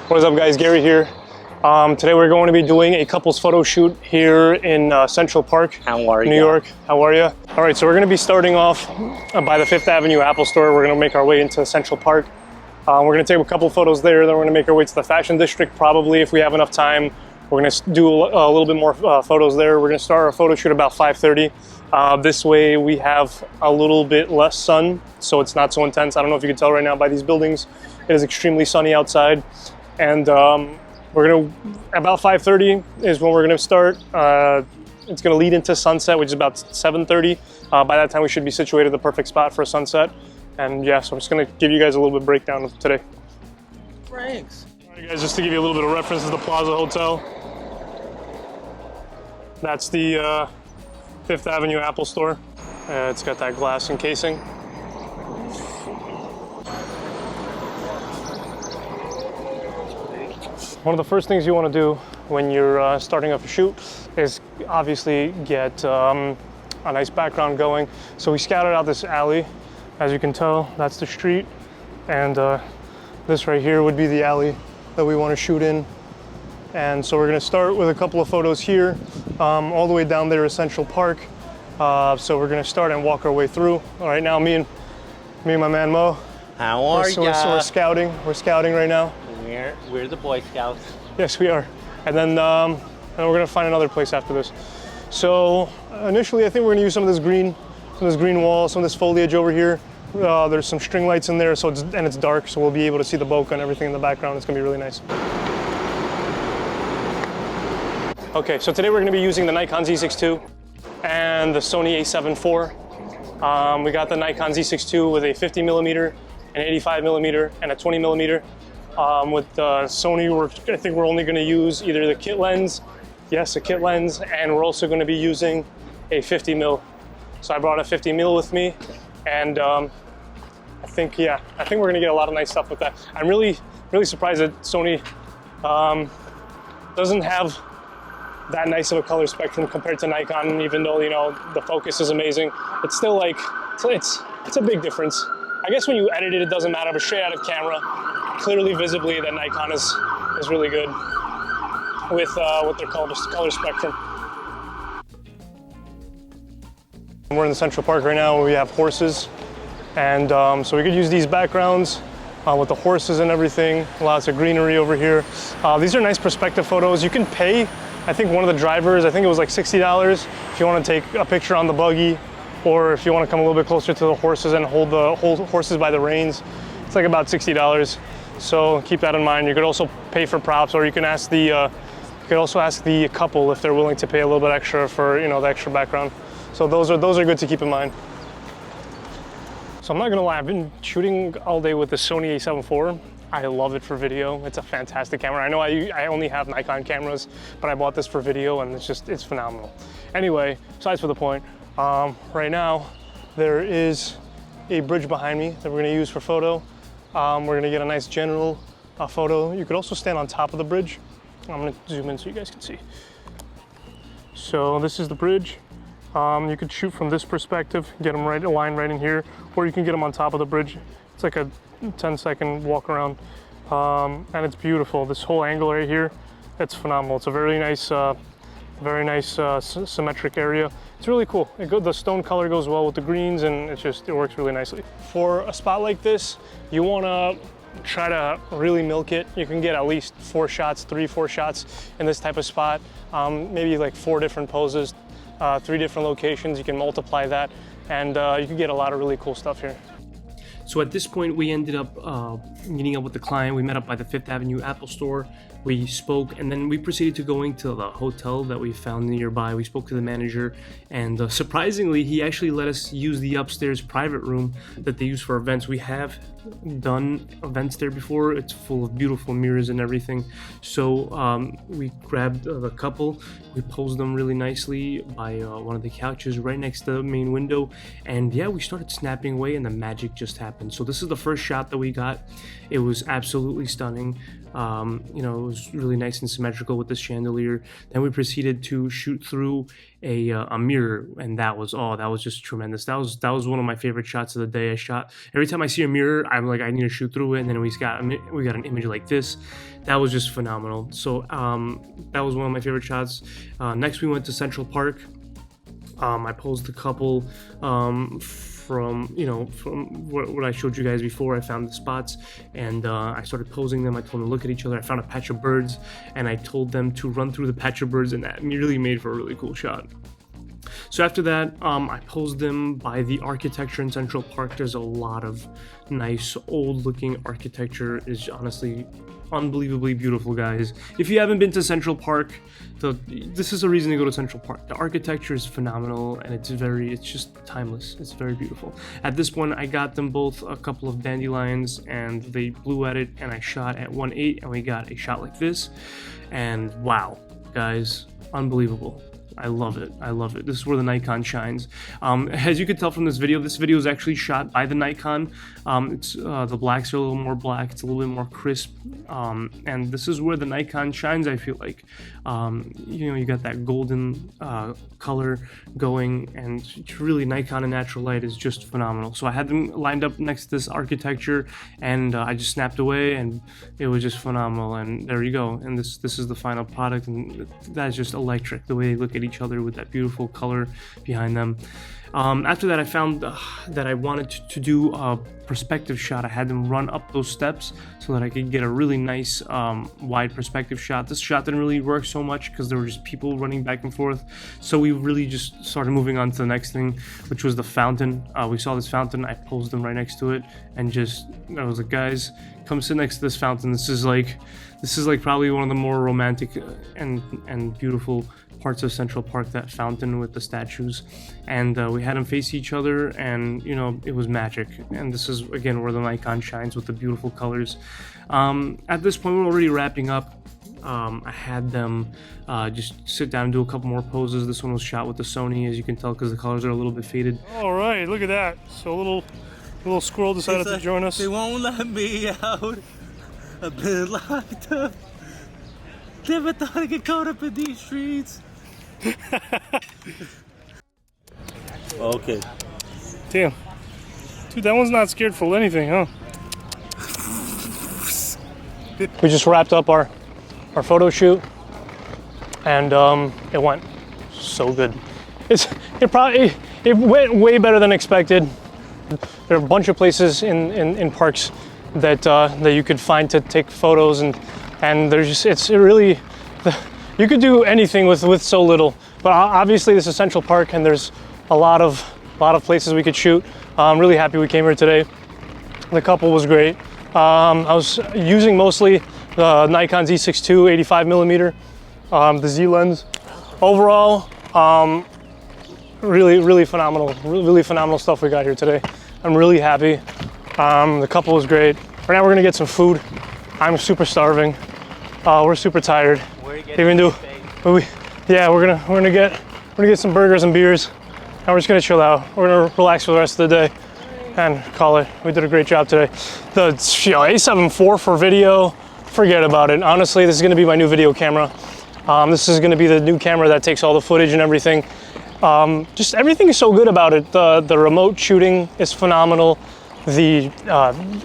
What is up, guys? Gary here. Today we're going to be doing a couples photo shoot here in Central Park, New York. How are you? All right, so we're going to be starting off by the 5th Avenue Apple Store. We're going to make our way into Central Park. We're going to take a couple photos there. Then we're going to make our way to the Fashion District, probably, if we have enough time. We're going to do a little bit more photos there. We're going to start our photo shoot about 5:30. This way we have a little bit less sun, so it's not so intense. I don't know if you can tell right now by these buildings. It is extremely sunny outside. And we're gonna, about 5:30 is when we're gonna start. It's gonna lead into sunset, which is about 7:30. By that time we should be situated at the perfect spot for a sunset. And yeah, so I'm just gonna give you guys a little bit of breakdown of today. Thanks. All right, guys, just to give you a little bit of reference, this is the Plaza Hotel. That's the 5th Avenue Apple Store. It's got that glass encasing. One of the first things you want to do when you're starting up a shoot is obviously get a nice background going. So we scouted out this alley. As you can tell, that's the street. And this right here would be the alley that we want to shoot in. And so we're going to start with a couple of photos here. All the way down there is Central Park. So we're going to start and walk our way through. All right, now me and my man Mo. How are you? We're scouting. We're scouting right now. We're the Boy Scouts. Yes, we are. And then we're gonna find another place after this. So initially, I think we're gonna use some of this green wall, some of this foliage over here. There's some string lights in there, so it's dark, so we'll be able to see the bokeh and everything in the background. It's gonna be really nice. Okay, so today we're gonna be using the Nikon Z6ii and the Sony A7IV. We got the Nikon Z6ii with a 50mm, an 85mm, and a 20mm. With Sony, I think we're only going to use either the kit lens, yes, a kit lens, and we're also going to be using a 50mm. So I brought a 50mm with me, and I think we're going to get a lot of nice stuff with that. I'm really surprised that Sony doesn't have that nice of a color spectrum compared to Nikon, even though, you know, the focus is amazing. It's still like, it's a big difference. I guess when you edit it, it doesn't matter, but straight out of camera, clearly visibly that Nikon is really good with their color spectrum. We're in the Central Park right now where we have horses, and so we could use these backgrounds with the horses and everything. Lots of greenery over here. These are nice perspective photos. You can pay, I think one of the drivers, I think it was like $60 if you want to take a picture on the buggy, or if you want to come a little bit closer to the horses and hold horses by the reins. It's like about $60. So keep that in mind. You could also pay for props, or you can ask you could also ask the couple if they're willing to pay a little bit extra for, you know, the extra background. So those are good to keep in mind. So I'm not gonna lie, I've been shooting all day with the Sony A7IV. I love it for video. It's a fantastic camera. I know I only have Nikon cameras, but I bought this for video, and it's phenomenal. Anyway, besides for the point, right now there is a bridge behind me that we're gonna use for photo. We're gonna get a nice general photo. You could also stand on top of the bridge. I'm gonna zoom in so you guys can see. So this is the bridge. You could shoot from this perspective, get them right aligned right in here, or you can get them on top of the bridge. It's like a 10-second walk around, and it's beautiful. This whole angle right here, it's phenomenal. It's a very nice symmetric area. It's really cool. The stone color goes well with the greens, and it works really nicely. For a spot like this, you want to try to really milk it. You can get at least 4 shots, 3-4 shots in this type of spot. Maybe like 4 different poses, 3 different locations. You can multiply that, and you can get a lot of really cool stuff here. So at this point, we ended up meeting up with the client. We met up by the 5th Avenue Apple Store. We spoke, and then we proceeded to going to the hotel that we found nearby. We spoke to the manager, and surprisingly, he actually let us use the upstairs private room that they use for events. We have done events there before. It's full of beautiful mirrors and everything. So we grabbed the couple. We posed them really nicely by one of the couches right next to the main window. And yeah, we started snapping away, and the magic just happened. So this is the first shot that we got. It was absolutely stunning. You know, it was really nice and symmetrical with the chandelier. Then we proceeded to shoot through a mirror, and that was just tremendous. That was one of my favorite shots of the day. I shot every time I see a mirror, I'm like, I need to shoot through it, and then we got an image like this. That was just phenomenal. So that was one of my favorite shots. Next we went to Central Park. I posed a couple from what I showed you guys before. I found the spots and I started posing them. I told them to look at each other. I found a patch of birds and I told them to run through the patch of birds, and that really made for a really cool shot. So after that, I posed them by the architecture in Central Park. There's a lot of nice old looking architecture. It's honestly unbelievably beautiful, guys. If you haven't been to Central Park, this is a reason to go to Central Park. The architecture is phenomenal and it's just timeless. It's very beautiful. At this point, I got them both a couple of dandelions and they blew at it, and I shot at 1.8 and we got a shot like this. And wow, guys, unbelievable. I love it. I love it. This is where the Nikon shines. As you can tell from this video is actually shot by the Nikon. It's the blacks are a little more black. It's a little bit more crisp. And this is where the Nikon shines, I feel like. You know, you got that golden color going, and really Nikon in natural light is just phenomenal. So I had them lined up next to this architecture, and I just snapped away, and it was just phenomenal. And there you go. And this is the final product, and that's just electric. The way they look at each other with that beautiful color behind them. After that, I found that I wanted to do a perspective shot. I had them run up those steps so that I could get a really nice wide perspective shot. This shot didn't really work so much because there were just people running back and forth. So we really just started moving on to the next thing, which was the fountain. We saw this fountain. I posed them right next to it, and I was like, guys, come sit next to this fountain. This is like probably one of the more romantic and beautiful parts of Central Park, that fountain with the statues. And we had them face each other, and you know, it was magic. And this is again where the Nikon shines with the beautiful colors. At this point, we're already wrapping up. I had them just sit down and do a couple more poses. This one was shot with the Sony, as you can tell, because the colors are a little bit faded. All right, look at that. So a little squirrel decided to join us. They won't let me out. I've been locked up. Never thought I'd get caught up in these streets. Okay. Damn. Dude, that one's not scared for anything, huh? We just wrapped up our photo shoot, and it went so good. It went way better than expected. There are a bunch of places in parks that you could find to take photos, and there's just you could do anything with so little. But obviously this is Central Park, and there's a lot of places we could shoot. I'm really happy we came here today. The couple was great. I was using mostly the Nikon Z6ii 85mm, the Z lens. Overall, really phenomenal stuff we got here today. I'm really happy. The couple was great. Right now we're gonna get some food. I'm super starving. We're super tired. Even though we're gonna get some burgers and beers, and we're just gonna chill out. We're gonna relax for the rest of the day and call it. We did a great job today. The A7IV for video, forget about it. Honestly, this is gonna be my new video camera. This is gonna be the new camera that takes all the footage and everything. Just everything is so good about it. The remote shooting is phenomenal. The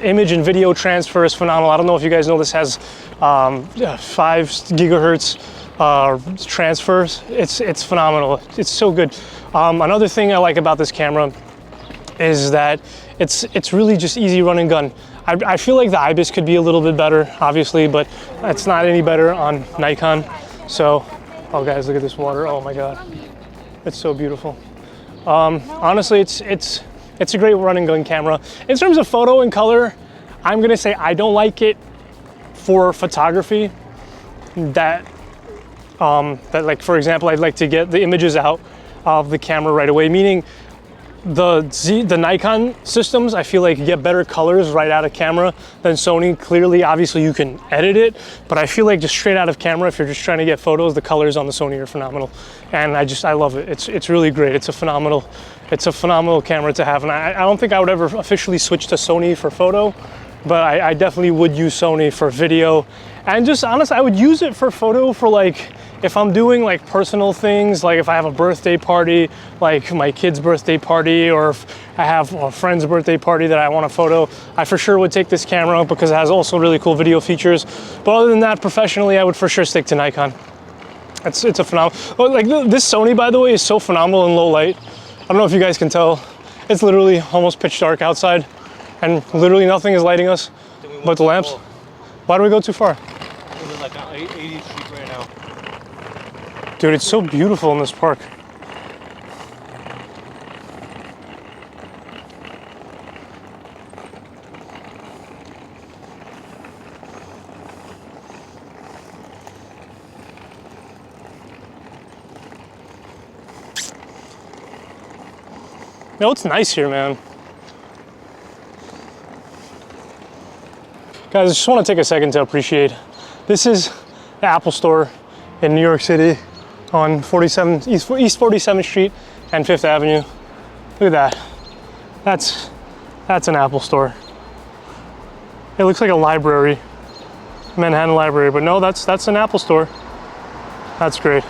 image and video transfer is phenomenal. I don't know if you guys know, this has 5 gigahertz transfers. It's phenomenal. It's so good. Another thing I like about this camera is that it's really just easy run and gun. I feel like the IBIS could be a little bit better, obviously, but it's not any better on Nikon. So, oh guys, look at this water. Oh my God, it's so beautiful. Honestly, it's a great run and gun camera. In terms of photo and color, I'm gonna say I don't like it for photography. That like, for example, I'd like to get the images out of the camera right away, meaning the Nikon systems, I feel like get better colors right out of camera than Sony. Clearly, obviously you can edit it, but I feel like just straight out of camera, if you're just trying to get photos, the colors on the Sony are phenomenal. And I love it. It's really great. It's a phenomenal camera to have. And I don't think I would ever officially switch to Sony for photo, but I definitely would use Sony for video And just honestly, I would use it for photo for like, if I'm doing like personal things, like if I have a birthday party, like my kid's birthday party, or if I have a friend's birthday party that I want a photo, I for sure would take this camera because it has also really cool video features. But other than that, professionally, I would for sure stick to Nikon. It's a phenomenal, like this Sony, by the way, is so phenomenal in low light. I don't know if you guys can tell. It's literally almost pitch dark outside and literally nothing is lighting us but the lamps. Why do we go too far? We're like on 80th Street right now. Dude, it's so beautiful in this park. No, it's nice here, man. Guys, I just want to take a second to appreciate. This is the Apple Store in New York City on East 47th Street and 5th Avenue. Look at that. That's an Apple Store. It looks like a library, Manhattan Library, but no, that's an Apple Store. That's great.